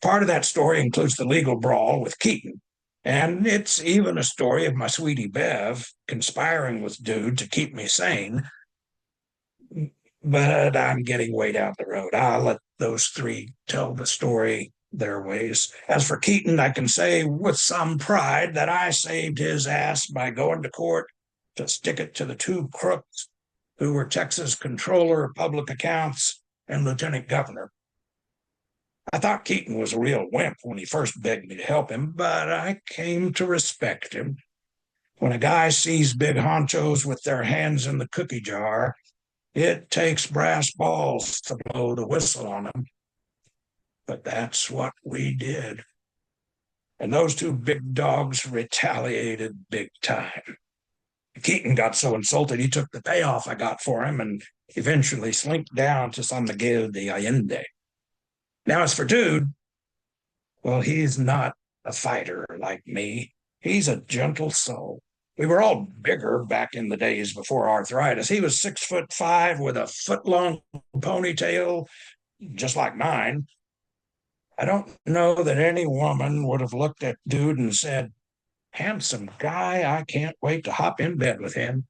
Part of that story includes the legal brawl with Keaton, and it's even a story of my sweetie Bev conspiring with Dude to keep me sane. But I'm getting way down the road. I'll let those 3 tell the story their ways. As for Keaton, I can say with some pride that I saved his ass by going to court to stick it to the 2 crooks who were Texas Controller of Public Accounts and Lieutenant Governor. I thought Keaton was a real wimp when he first begged me to help him, but I came to respect him. When a guy sees big honchos with their hands in the cookie jar, it takes brass balls to blow the whistle on them. But that's what we did. And those 2 big dogs retaliated big time. Keaton got so insulted he took the payoff I got for him and eventually slinked down to San Miguel de Allende. Now, as for Dude, well, he's not a fighter like me. He's a gentle soul. We were all bigger back in the days before arthritis. He was 6'5" with a 1-foot-long ponytail, just like mine. I don't know that any woman would have looked at Dude and said, "Handsome guy, I can't wait to hop in bed with him."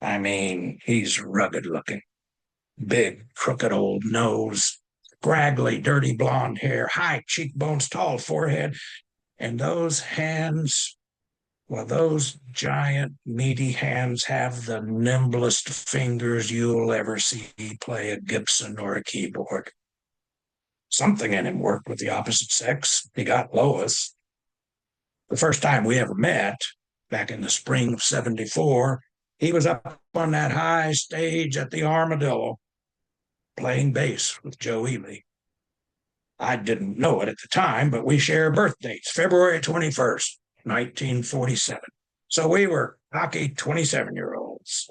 I mean, he's rugged looking. Big, crooked old nose, scraggly, dirty blonde hair, high cheekbones, tall forehead, and those hands, well, those giant, meaty hands have the nimblest fingers you'll ever see play a Gibson or a keyboard. Something in him worked with the opposite sex. He got Lois. The first time we ever met, back in the spring of '74, He was up on that high stage at the Armadillo playing bass with Joe Ely. I didn't know it at the time, but we share birth dates, February 21st, 1947. So we were cocky 27-year-olds.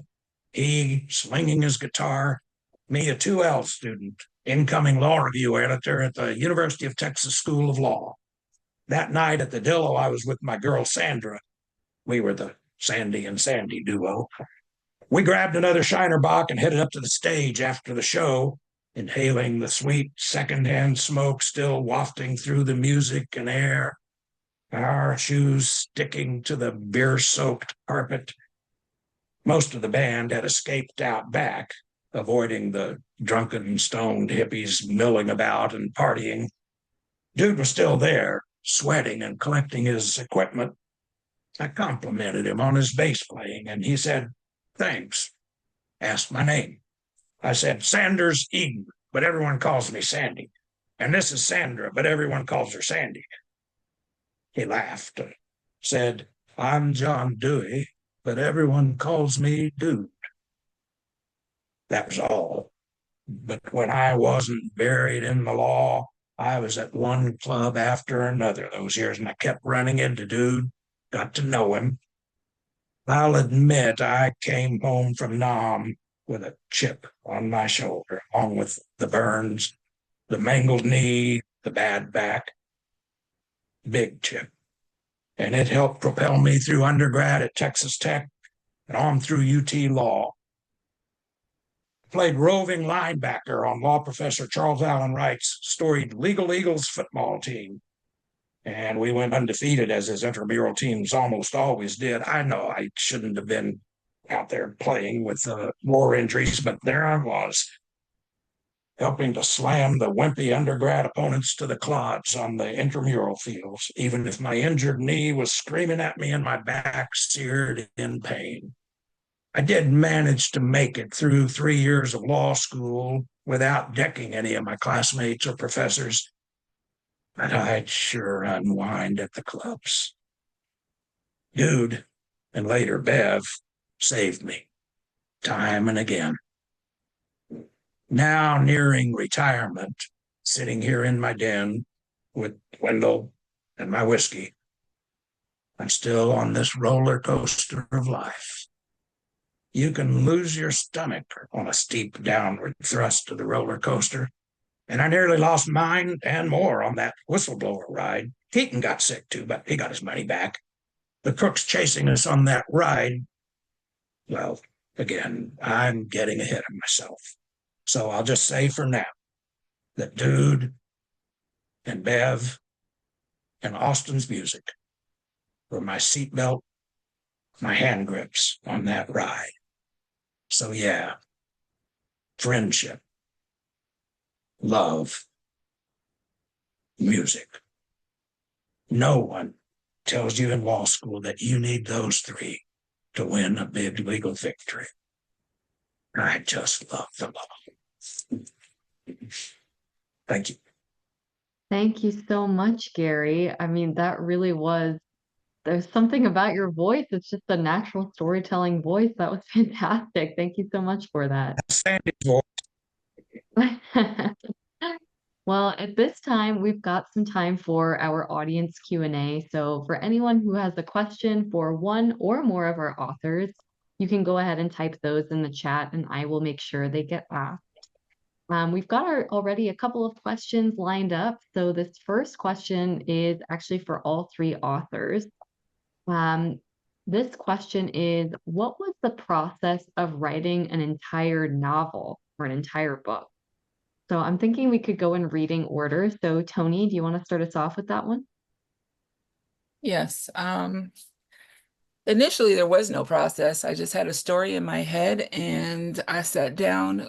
He slinging his guitar, me a 2L student, incoming law review editor at the University of Texas School of Law. That night at the Dillo, I was with my girl Sandra. We were the Sandy and Sandy duo. We grabbed another Shiner Bock and headed up to the stage after the show, inhaling the sweet secondhand smoke still wafting through the music and air, our shoes sticking to the beer-soaked carpet. Most of the band had escaped out back, avoiding the drunken, stoned hippies milling about and partying. Dude was still there, sweating and collecting his equipment. I complimented him on his bass playing, and he said, "Thanks." Asked my name. I said, "Sanders Eden, but everyone calls me Sandy. And this is Sandra, but everyone calls her Sandy." He laughed and said, "I'm John Dewey, but everyone calls me Dude." That was all. But when I wasn't buried in the law, I was at one club after another those years, and I kept running into Dude, got to know him. I'll admit I came home from Nam with a chip on my shoulder, along with the burns, the mangled knee, the bad back. Big chip. And it helped propel me through undergrad at Texas Tech and on through UT Law. Played roving linebacker on law professor Charles Allen Wright's storied Legal Eagles football team. And we went undefeated, as his intramural teams almost always did. I know I shouldn't have been out there playing with war injuries, but there I was, helping to slam the wimpy undergrad opponents to the clods on the intramural fields, even if my injured knee was screaming at me and my back seared in pain. I did manage to make it through 3 years of law school without decking any of my classmates or professors, but I'd sure unwind at the clubs. Dude, and later Bev, saved me time and again. Now nearing retirement, sitting here in my den with Wendell and my whiskey, I'm still on this roller coaster of life. You can lose your stomach on a steep downward thrust of the roller coaster, and I nearly lost mine and more on that whistleblower ride. Keaton got sick too, but he got his money back. The crooks chasing us on that ride, well, again, I'm getting ahead of myself. So I'll just say for now that Dude and Bev and Austin's music were my seatbelt, my hand grips on that ride. So yeah, friendship, love, music. No one tells you in law school that you need those three to win a big legal victory. I just love the law. Thank you. Thank you so much, Gary. I mean, that really was, there's something about your voice. It's just a natural storytelling voice. That was fantastic. Thank you so much for that. Sandy's voice. Well, at this time, we've got some time for our audience Q&A. So for anyone who has a question for one or more of our authors, you can go ahead and type those in the chat and I will make sure they get asked. We've got already a couple of questions lined up. So this first question is actually for all three authors. This question is, what was the process of writing an entire novel or an entire book? So I'm thinking we could go in reading order. So Toni, do you want to start us off with that one? Yes. Initially, there was no process. I just had a story in my head and I sat down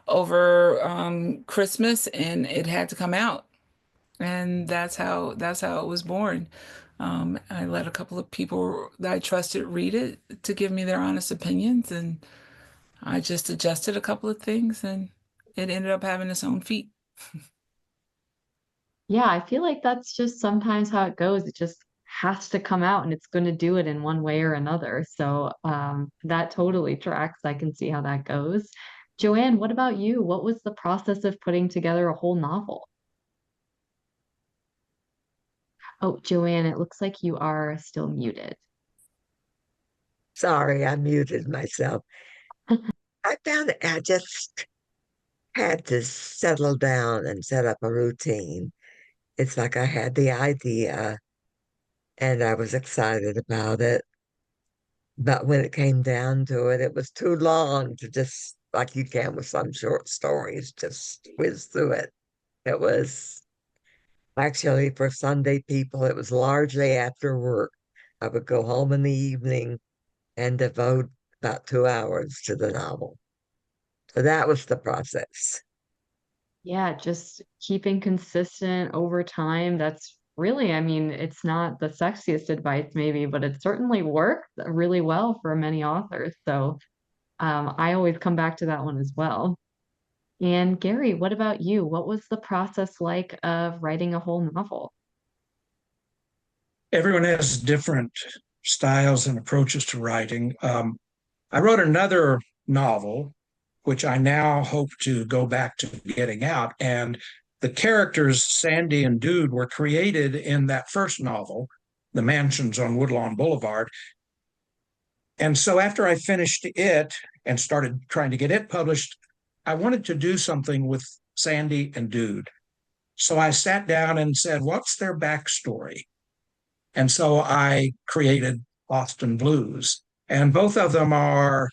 over Christmas and it had to come out. And that's how it was born. I let a couple of people that I trusted read it to give me their honest opinions, and I just adjusted a couple of things and it ended up having its own feet. Yeah, I feel like that's just sometimes how it goes. It just has to come out and it's going to do it in one way or another. So that totally tracks. I can see how that goes. Joanne, what about you? What was the process of putting together a whole novel? Oh, Joanne, it looks like you are still muted. Sorry, I muted myself. I found I just had to settle down and set up a routine. It's like I had the idea and I was excited about it. But when it came down to it, it was too long to just, like you can with some short stories, just whiz through it. It was actually for Sunday people, it was largely after work. I would go home in the evening and devote about 2 hours to the novel. So that was the process. Yeah, just keeping consistent over time. That's really, I mean, it's not the sexiest advice maybe, but it certainly works really well for many authors. So I always come back to that one as well. And Gary, what about you? What was the process like of writing a whole novel? Everyone has different styles and approaches to writing. I wrote another novel, which I now hope to go back to getting out. And the characters, Sandy and Dude, were created in that first novel, The Mansions on Woodlawn Boulevard. And so after I finished it and started trying to get it published, I wanted to do something with Sandy and Dude. So I sat down and said, what's their backstory? And so I created Austin Blues. And both of them are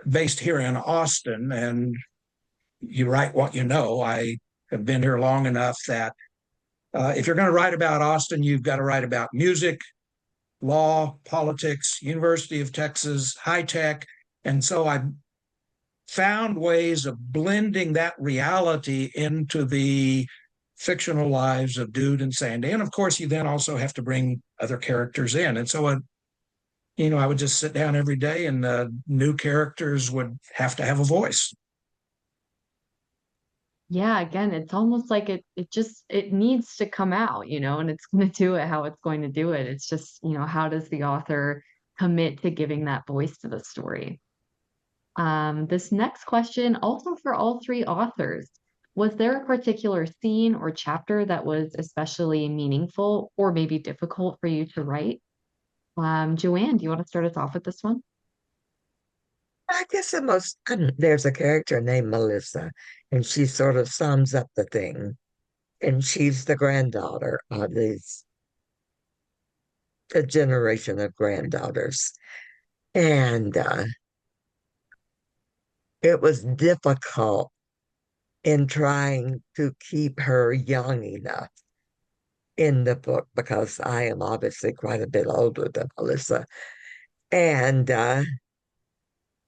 based here in Austin. And you write what you know. I have been here long enough that if you're going to write about Austin, you've got to write about music, law, politics, University of Texas, high tech. And so I found ways of blending that reality into the fictional lives of Dude and Sandy. And of course, you then also have to bring other characters in. And so, I would just sit down every day and new characters would have to have a voice. Yeah, again, it's almost like it needs to come out, and it's going to do it how it's going to do it. It's just, how does the author commit to giving that voice to the story? This next question, also for all three authors, was there a particular scene or chapter that was especially meaningful or maybe difficult for you to write? Joanne, do you want to start us off with this one? I guess there's a character named Melissa, and she sort of sums up the thing. And she's the granddaughter of a generation of granddaughters. And it was difficult in trying to keep her young enough in the book because I am obviously quite a bit older than Melissa. And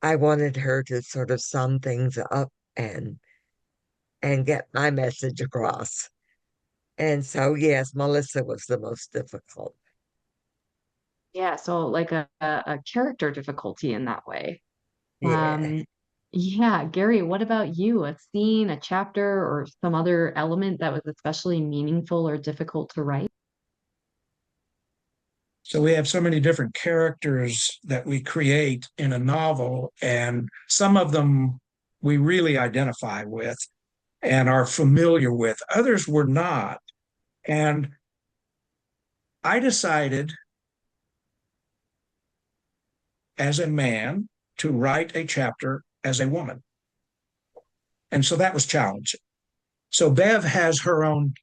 I wanted her to sort of sum things up and get my message across. And so, yes, Melissa was the most difficult. Yeah, so like a character difficulty in that way. Yeah. Um, yeah, Gary, what about you? A scene, a chapter, or some other element that was especially meaningful or difficult to write? So we have so many different characters that we create in a novel, and some of them we really identify with and are familiar with. Others were not. And I decided as a man to write a chapter as a woman. And so that was challenging. So Bev has her own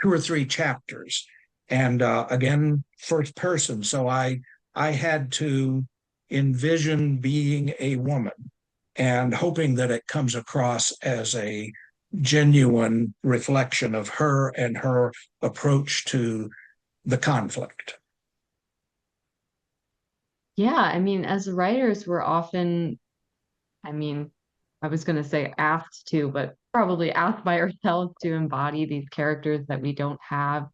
2 or 3 chapters, and again, first person. So I had to envision being a woman and hoping that it comes across as a genuine reflection of her and her approach to the conflict. Yeah, I mean, as writers, we're often, I mean, I was going to say asked to, but probably asked by ourselves to embody these characters that we don't have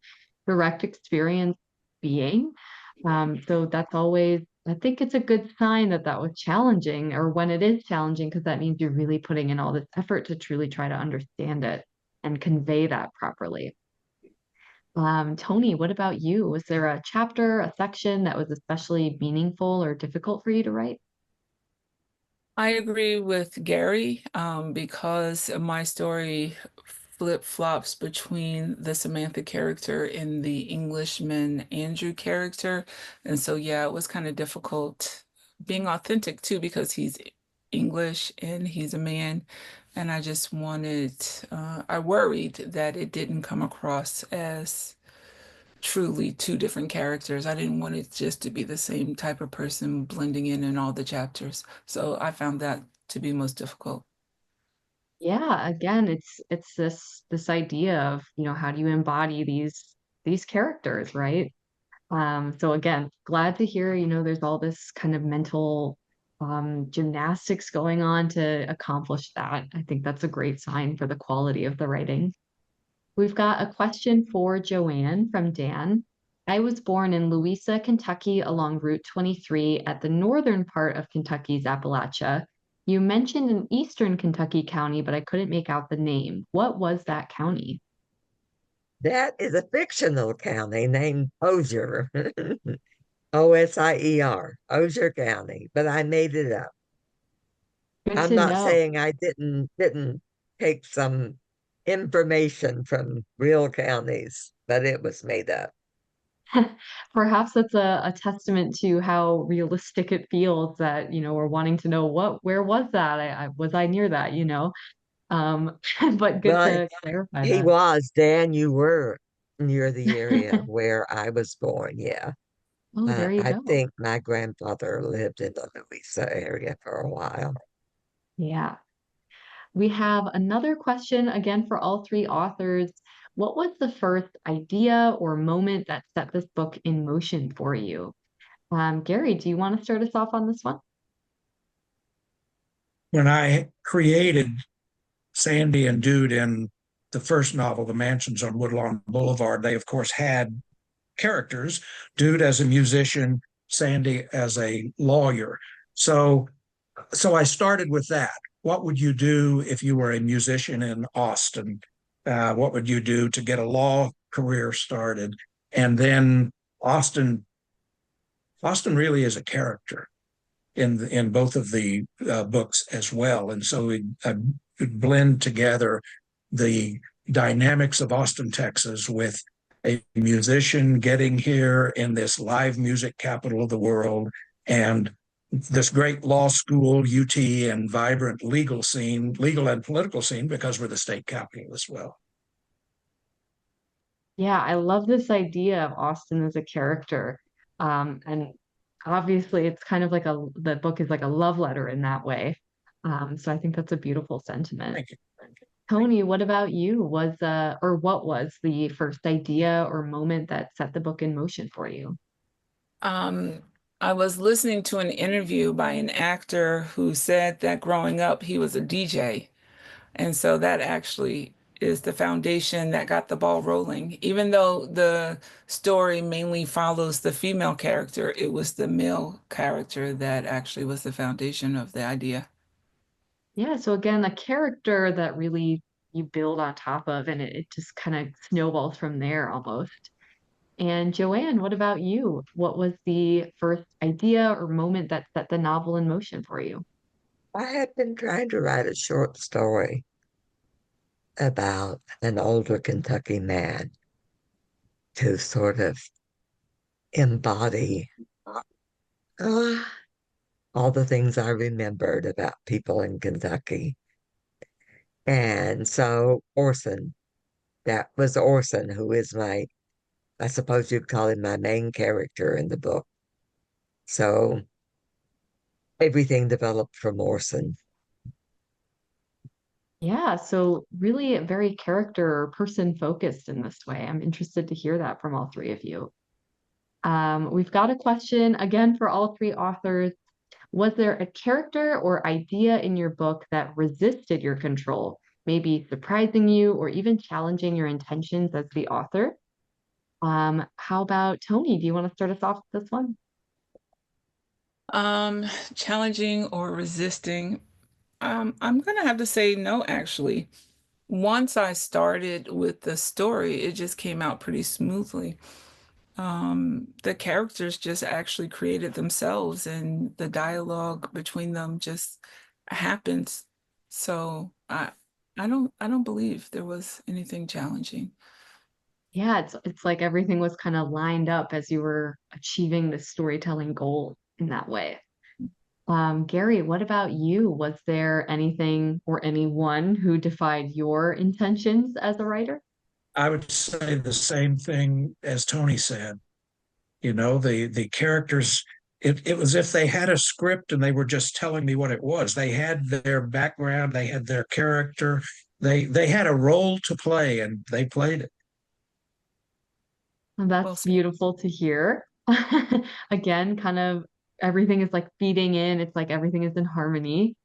direct experience being. So that's always, I think it's a good sign that that was challenging, or when it is challenging, because that means you're really putting in all this effort to truly try to understand it and convey that properly. Toni, what about you? Was there a chapter, a section that was especially meaningful or difficult for you to write? I agree with Gary because my story flip-flops between the Samantha character and the Englishman Andrew character. And so, yeah, it was kind of difficult being authentic too because he's English and he's a man. And I just I worried that it didn't come across as truly two different characters. I didn't want it just to be the same type of person blending in all the chapters. So I found that to be most difficult. Yeah, again, it's this idea of, how do you embody these characters, right? So again, glad to hear, there's all this kind of mental gymnastics going on to accomplish that. I think that's a great sign for the quality of the writing. We've got a question for Joanne from Dan. I was born in Louisa, Kentucky along Route 23 at the northern part of Kentucky's Appalachia. You mentioned an eastern Kentucky county, but I couldn't make out the name. What was that county? That is a fictional county named Osier, Osier, Osier County, but I made it up. Good I'm to not know. saying I didn't take some information from real counties, but it was made up. Perhaps that's a testament to how realistic it feels that, we're wanting to know where was that? Was I near that, Um, but good Well, to clarify he that. was, Dan, you were near the area where I was born. Yeah. Oh, there you I go. think my grandfather lived in the Louisa area for a while. Yeah. We have another question again for all three authors. What was the first idea or moment that set this book in motion for you? Gary, do you want to start us off on this one? When I created Sandy and Dude in the first novel, The Mansions on Woodlawn Boulevard, they of course had characters, Dude as a musician, Sandy as a lawyer. So so I started with that. What would you do if you were a musician in Austin? What would you do to get a law career started? And then Austin, Austin really is a character in both of the books as well, and so we blend together the dynamics of Austin, Texas, with a musician getting here in this live music capital of the world, and this great law school, UT, and vibrant legal scene, legal and political scene, because we're the state capital as well. Yeah, I love this idea of Austin as a character. And obviously it's kind of like the book is like a love letter in that way. So I think that's a beautiful sentiment. Thank you. Toni, what about you? Or what was the first idea or moment that set the book in motion for you? Um, I was listening to an interview by an actor who said that growing up he was a DJ. And so that actually is the foundation that got the ball rolling. Even though the story mainly follows the female character, it was the male character that actually was the foundation of the idea. Yeah, so again, a character that really you build on top of, and it just kind of snowballs from there almost. And Joanne, what about you? What was the first idea or moment that set the novel in motion for you? I had been trying to write a short story about an older Kentucky man to sort of embody uh, all the things I remembered about people in Kentucky. And so that was Orson, who is I suppose you'd call him my main character in the book. So everything developed from Orson. Yeah, so really very character or person focused in this way. I'm interested to hear that from all three of you. We've got a question again for all three authors. Was there a character or idea in your book that resisted your control, maybe surprising you or even challenging your intentions as the author? How about Toni? Do you want to start us off with this one? Um, Challenging or resisting? I'm gonna have to say no, actually. once I started with the story, it just came out pretty smoothly. The characters just actually created themselves, and the dialogue between them just happens. So I don't believe there was anything challenging. Yeah, it's like everything was kind of lined up as you were achieving the storytelling goal in that way. Gary, what about you? Was there anything or anyone who defied your intentions as a writer? I would say the same thing as Toni said. You know, the characters, it was if they had a script and they were just telling me what it was. They had their background, they had their character, they had a role to play and they played it. And Well that's said. beautiful to hear. Again, kind of everything is like feeding in. It's like everything is in harmony.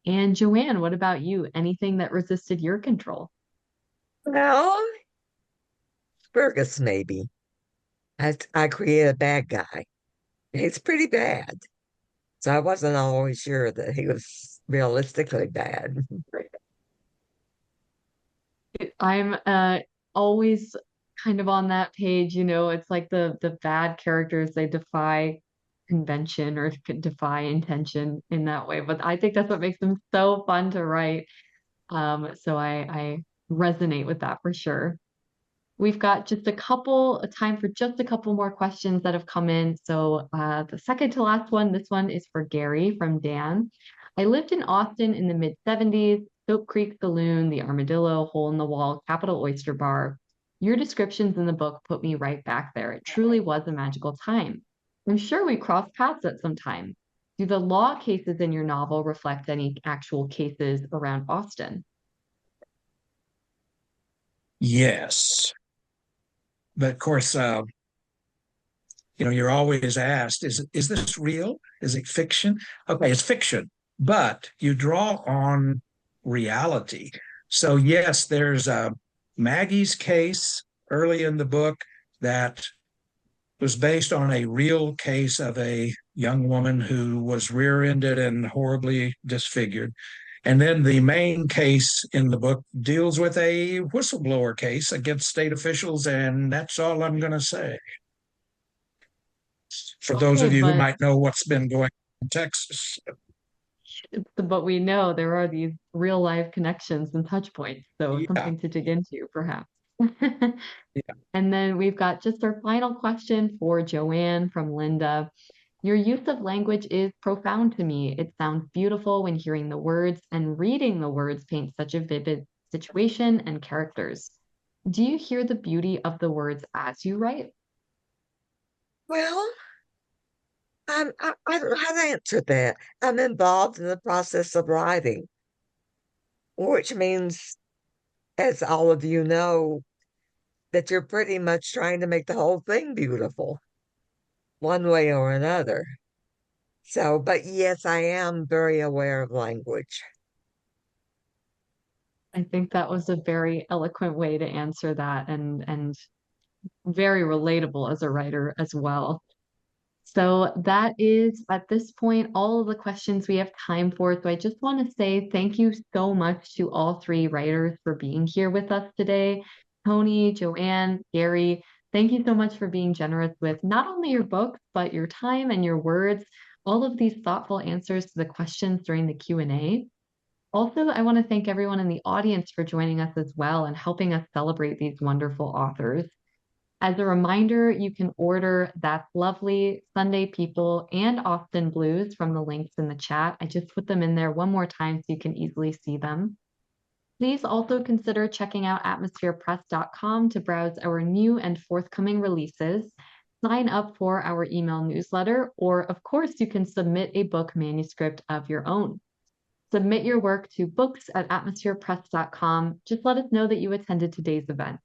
And Joanne, what about you? Anything that resisted your control? Well, Fergus, maybe. I create a bad guy. He's pretty bad. So I wasn't always sure that he was realistically bad. I'm always kind of on that page, it's like the bad characters, they defy convention or could defy intention in that way. But I think that's what makes them so fun to write. So I resonate with that for sure. We've got just a time for just a couple more questions that have come in. So the second to last one, this one is for Gary from Dan. I lived in Austin in the mid 70s, Soap Creek Saloon, the Armadillo, Hole in the Wall, Capital Oyster Bar. Your descriptions in the book put me right back there. It truly was a magical time. I'm sure we crossed paths at some time. Do the law cases in your novel reflect any actual cases around Austin? Yes. But of course, you're always asked, is this real? Is it fiction? Okay, it's fiction, but you draw on reality. So yes, there's Maggie's case early in the book that was based on a real case of a young woman who was rear-ended and horribly disfigured. And then the main case in the book deals with a whistleblower case against state officials, and that's all I'm going to say for those Okay, of you who but might know what's been going on in Texas. but we know there are these real life connections and touch points, so Yeah, something to dig into, perhaps. yeah. And then we've got just our final question for Joanne from Linda. Your use of language is profound to me. It sounds beautiful when hearing the words, and reading the words paints such a vivid situation and characters. Do you hear the beauty of the words as you write? Well, I don't know how to answer that. I'm involved in the process of writing, which means, as all of you know, that you're pretty much trying to make the whole thing beautiful, one way or another. So, but yes, I am very aware of language. I think that was a very eloquent way to answer that and very relatable as a writer as well. So that is at this point all of the questions we have time for. So I just want to say thank you so much to all three writers for being here with us today. Toni, Joanne, Gary, thank you so much for being generous with not only your books, but your time and your words, all of these thoughtful answers to the questions during the Q&A. Also, I want to thank everyone in the audience for joining us as well and helping us celebrate these wonderful authors. As a reminder, you can order That's Lovely, Sunday People, and Austin Blues from the links in the chat. I just put them in there one more time so you can easily see them. Please also consider checking out atmospherepress.com to browse our new and forthcoming releases. Sign up for our email newsletter, or of course, you can submit a book manuscript of your own. Submit your work to books@atmospherepress.com. Just let us know that you attended today's event.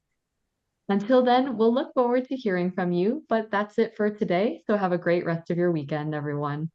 Until then, we'll look forward to hearing from you, but that's it for today. So have a great rest of your weekend, everyone.